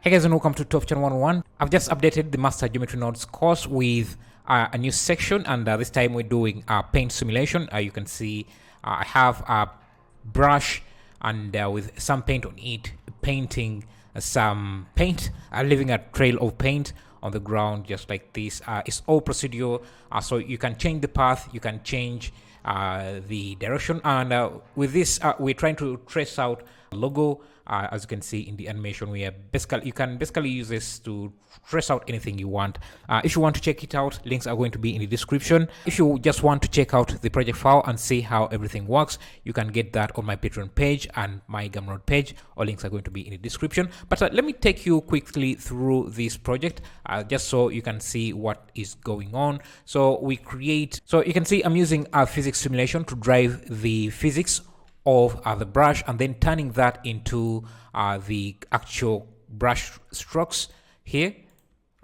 Hey guys, and welcome to Top Channel 101. I've just updated the Master Geometry Nodes course with a new section, and this time we're doing paint simulation. You can see I have a brush and with some paint on it, painting some paint, leaving a trail of paint on the ground just like this. It's all procedural, so you can change the path, you can change the direction, and with this we're trying to trace out a logo. As you can see in the animation, we are you can basically use this to trace out anything you want. If you want to check it out, links are going to be in the description. If you just want to check out the project file and see how everything works, you can get that on my Patreon page and my Gumroad page. All links are going to be in the description. But let me take you quickly through this project just so you can see what is going on. So you can see I'm using a physics simulation to drive the physics of the brush and then turning that into the actual brush strokes here.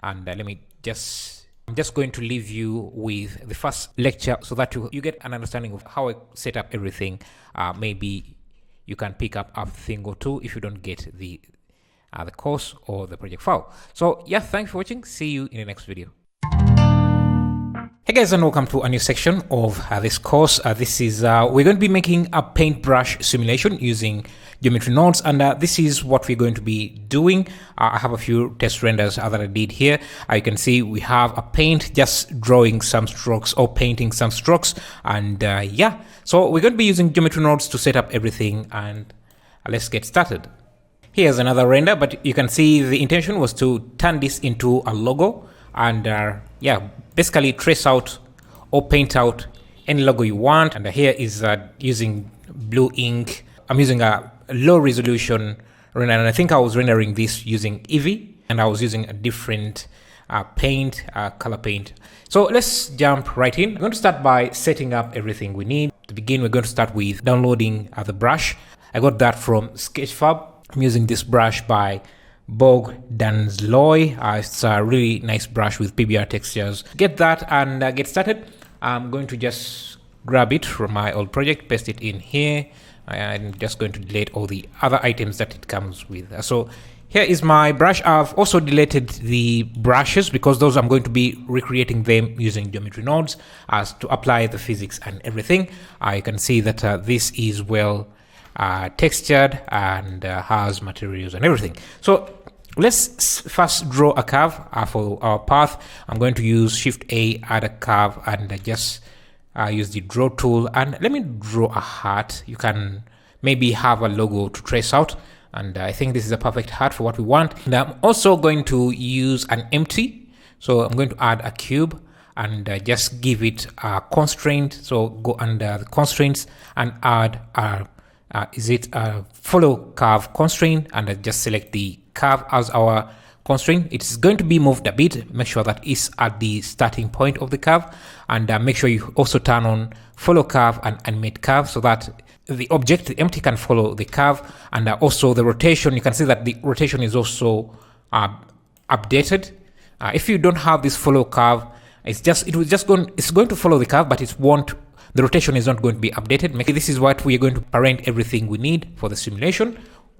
And I'm just going to leave you with the first lecture so that you get an understanding of how I set up everything. Maybe you can pick up a thing or two if you don't get the course or the project file. So yeah, thanks for watching. See you in the next video. Hey guys, and welcome to a new section of this course. This is we're going to be making a paintbrush simulation using geometry nodes, and this is what we're going to be doing. I have a few test renders that I did here. You can see we have a paint just drawing some strokes or painting some strokes, and yeah, so we're going to be using geometry nodes to set up everything, and let's get started. Here's another render, but you can see the intention was to turn this into a logo, and yeah, basically trace out or paint out any logo you want. And here is using blue ink. I'm using a low resolution render, and I think I was rendering this using Eevee, and I was using a different paint, color paint. So let's jump right in. I'm going to start by setting up everything we need. To begin, we're going to start with downloading the brush. I got that from Sketchfab. I'm using this brush by Dansloy. It's a really nice brush with PBR textures. Get that and get started. I'm going to just grab it from my old project, paste it in here. I'm just going to delete all the other items that it comes with. So here is my brush. I've also deleted the brushes because those I'm going to be recreating them using geometry nodes as to apply the physics and everything. You can see that this is well textured and has materials and everything. So let's first draw a curve for our path. I'm going to use Shift A, add a curve, and just use the draw tool, and let me draw a heart. You can maybe have a logo to trace out, and I think this is a perfect heart for what we want. And I'm also going to use an empty, so I'm going to add a cube and just give it a constraint. So go under the constraints and add a follow curve constraint, and just select the curve as our constraint. It's going to be moved a bit. Make sure that it's at the starting point of the curve, and make sure you also turn on follow curve and animate curve so that the object, the empty, can follow the curve. And also the rotation, you can see that the rotation is also updated. If you don't have this follow curve, it's going to follow the curve, but the rotation is not going to be updated. This is what we are going to parent everything we need for the simulation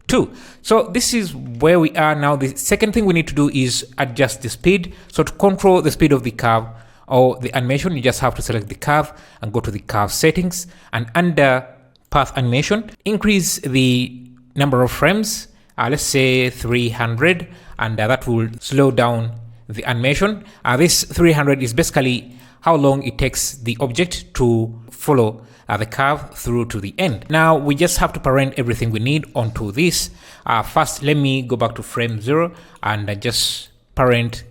too. So this is where we are now. The second thing we need to do is adjust the speed. So to control the speed of the curve or the animation, you just have to select the curve and go to the curve settings, and under path animation, increase the number of frames. Let's say 300, and that will slow down the animation. This 300 is basically how long it takes the object to follow the curve through to the end. Now we just have to parent everything we need onto this. First, let me go back to frame 0 and just parent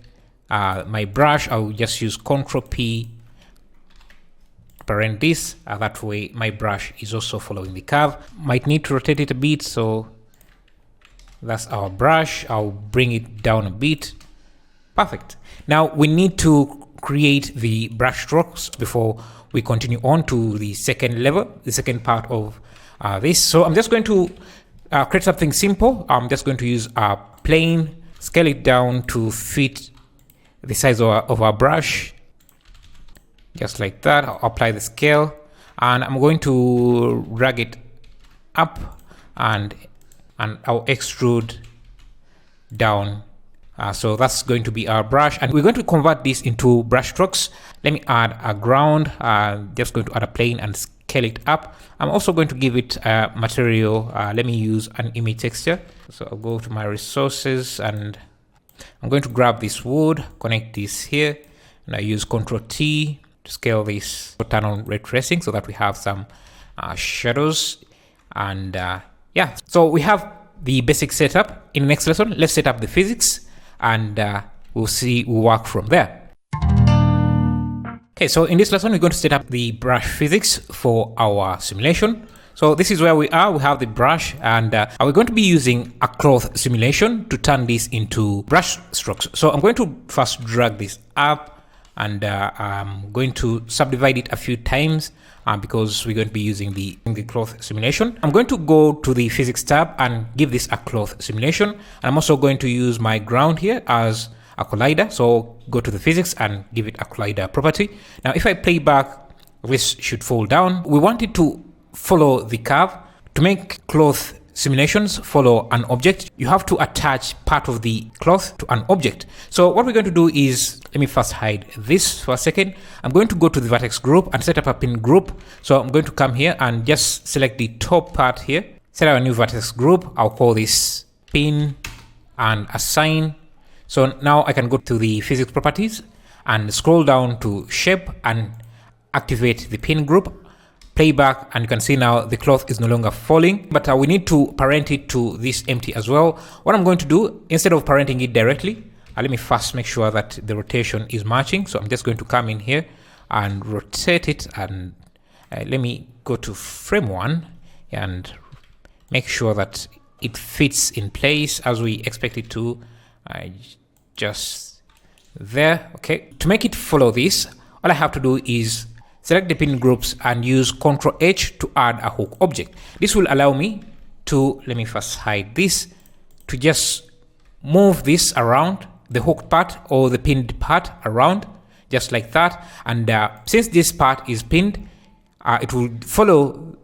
my brush. I'll just use Ctrl P, parent this. That way my brush is also following the curve. Might need to rotate it a bit, so that's our brush. I'll bring it down a bit. Perfect. Now we need to create the brush strokes before we continue on to the second level, the second part of this. So I'm just going to create something simple. I'm just going to use a plane, scale it down to fit the size of our brush, just like that. I'll apply the scale, and I'm going to drag it up, and I'll extrude down. So that's going to be our brush, and we're going to convert this into brush strokes. Let me add a ground, just going to add a plane and scale it up. I'm also going to give it a material. Let me use an image texture. So I'll go to my resources and I'm going to grab this wood, connect this here, and I use Ctrl T to scale this, turn on ray tracing so that we have some shadows. And yeah, so we have the basic setup. In the next lesson, let's set up the physics, and we'll work from there. Okay, so in this lesson, we're going to set up the brush physics for our simulation. So this is where we are. We have the brush, and we're going to be using a cloth simulation to turn this into brush strokes. So I'm going to first drag this up, and I'm going to subdivide it a few times because we're going to be using the cloth simulation. I'm going to go to the physics tab and give this a cloth simulation. And I'm also going to use my ground here as a collider. So go to the physics and give it a collider property. Now, if I play back, this should fall down. We want it to follow the curve. To make cloth simulations follow an object, you have to attach part of the cloth to an object. So what we're going to do is, let me first hide this for a second. I'm going to go to the vertex group and set up a pin group. So I'm going to come here and just select the top part here, set up a new vertex group. I'll call this pin and assign. So now I can go to the physics properties and scroll down to shape and activate the pin group. Playback, and you can see now the cloth is no longer falling, but we need to parent it to this empty as well. What I'm going to do, instead of parenting it directly, let me first make sure that the rotation is matching. So I'm just going to come in here and rotate it, and let me go to frame 1 and make sure that it fits in place as we expect it to. Just there. Okay, to make it follow this, all I have to do is select the pin groups and use Ctrl H to add a hook object. This will allow me to, let me first hide this, to just move this around, the hooked part or the pinned part around, just like that. And since this part is pinned, it will follow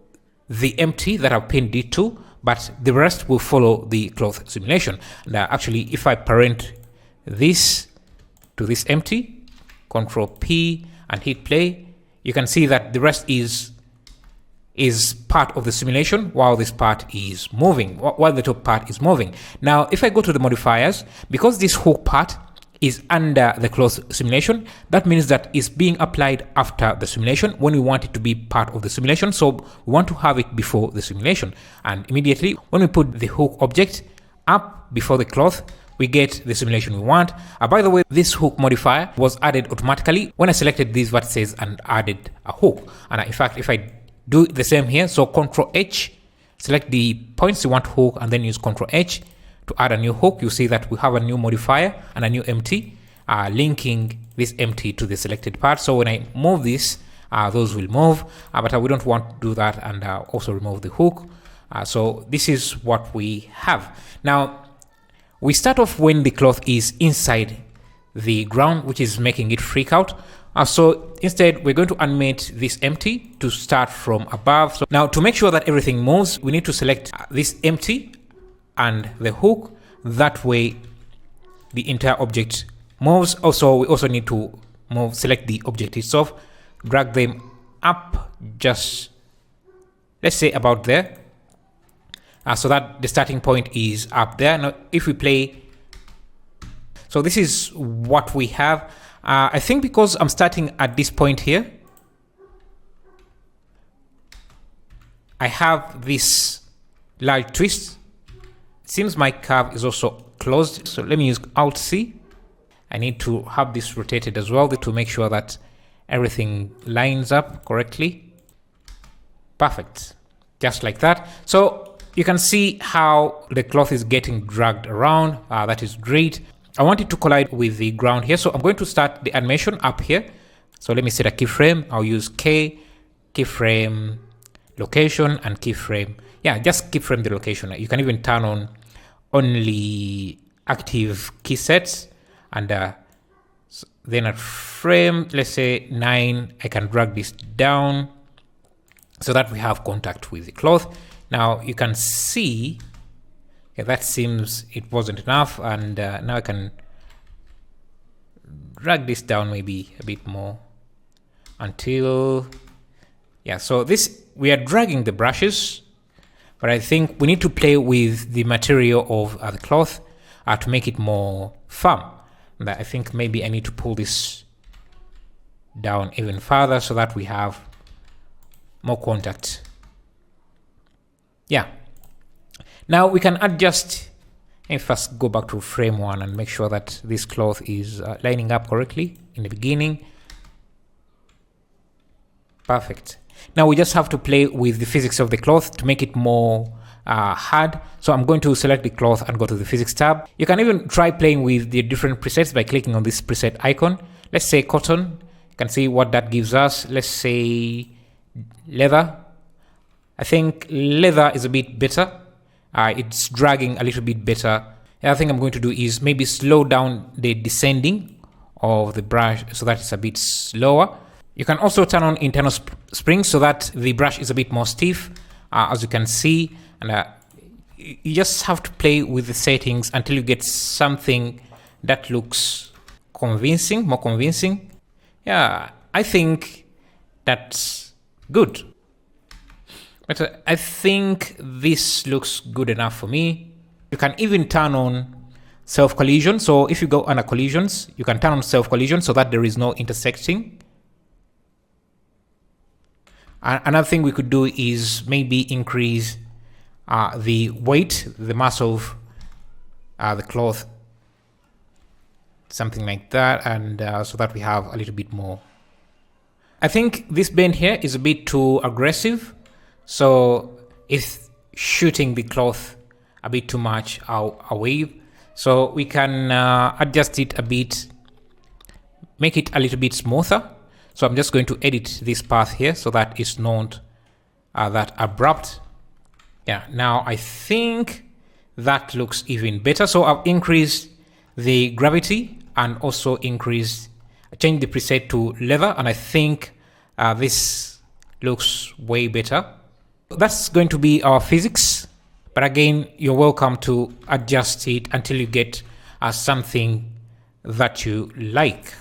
the empty that I've pinned it to, but the rest will follow the cloth simulation. And actually, if I parent this to this empty, Ctrl P and hit play, you can see that the rest is part of the simulation while this part is moving, while the top part is moving. Now, if I go to the modifiers, because this hook part is under the cloth simulation, that means that it's being applied after the simulation when we want it to be part of the simulation. So we want to have it before the simulation. And immediately when we put the hook object up before the cloth, we get the simulation we want. By the way, this hook modifier was added automatically when I selected these vertices and added a hook. And in fact, if I do the same here, so Ctrl H, select the points you want to hook, and then use Ctrl H to add a new hook, you see that we have a new modifier and a new empty, linking this empty to the selected part. So when I move this, those will move, but we don't want to do that, and also remove the hook. So this is what we have. Now, we start off when the cloth is inside the ground, which is making it freak out. So instead, we're going to animate this empty to start from above. So now, to make sure that everything moves, we need to select this empty and the hook. That way, the entire object moves. Also, we also need to select the object itself, drag them up, just let's say about there. So that the starting point is up there. Now, if we play, so this is what we have. I think because I'm starting at this point here, I have this large twist. It seems my curve is also closed. So let me use Alt C. I need to have this rotated as well to make sure that everything lines up correctly. Perfect. Just like that. So you can see how the cloth is getting dragged around. That is great. I want it to collide with the ground here. So I'm going to start the animation up here. So let me set a keyframe. I'll use K, keyframe, location, and keyframe. Yeah, just keyframe the location. You can even turn on only active key sets. And then at frame, let's say 9, I can drag this down so that we have contact with the cloth. Now you can see Okay, that seems it wasn't enough, and now I can drag this down maybe a bit more until, yeah, so this, we are dragging the brushes, but I think we need to play with the material of the cloth to make it more firm. And I think maybe I need to pull this down even further so that we have more contact. Yeah. Now we can adjust, and first go back to frame 1 and make sure that this cloth is lining up correctly in the beginning. Perfect. Now we just have to play with the physics of the cloth to make it more hard. So I'm going to select the cloth and go to the physics tab. You can even try playing with the different presets by clicking on this preset icon. Let's say cotton. You can see what that gives us. Let's say leather. I think leather is a bit better. It's dragging a little bit better. The other thing I'm going to do is maybe slow down the descending of the brush so that it's a bit slower. You can also turn on internal springs so that the brush is a bit more stiff, as you can see. And you just have to play with the settings until you get something that looks convincing, more convincing. Yeah, I think that's good. But I think this looks good enough for me. You can even turn on self-collision. So if you go under collisions, you can turn on self-collision so that there is no intersecting. Another thing we could do is maybe increase the weight, the mass of the cloth, something like that, and so that we have a little bit more. I think this bend here is a bit too aggressive, so it's shooting the cloth a bit too much away. So we can adjust it a bit, make it a little bit smoother. So I'm just going to edit this path here so that it's not that abrupt. Yeah, now I think that looks even better. So I've increased the gravity and also changed the preset to leather, and I think this looks way better. That's going to be our physics, but again, you're welcome to adjust it until you get something that you like.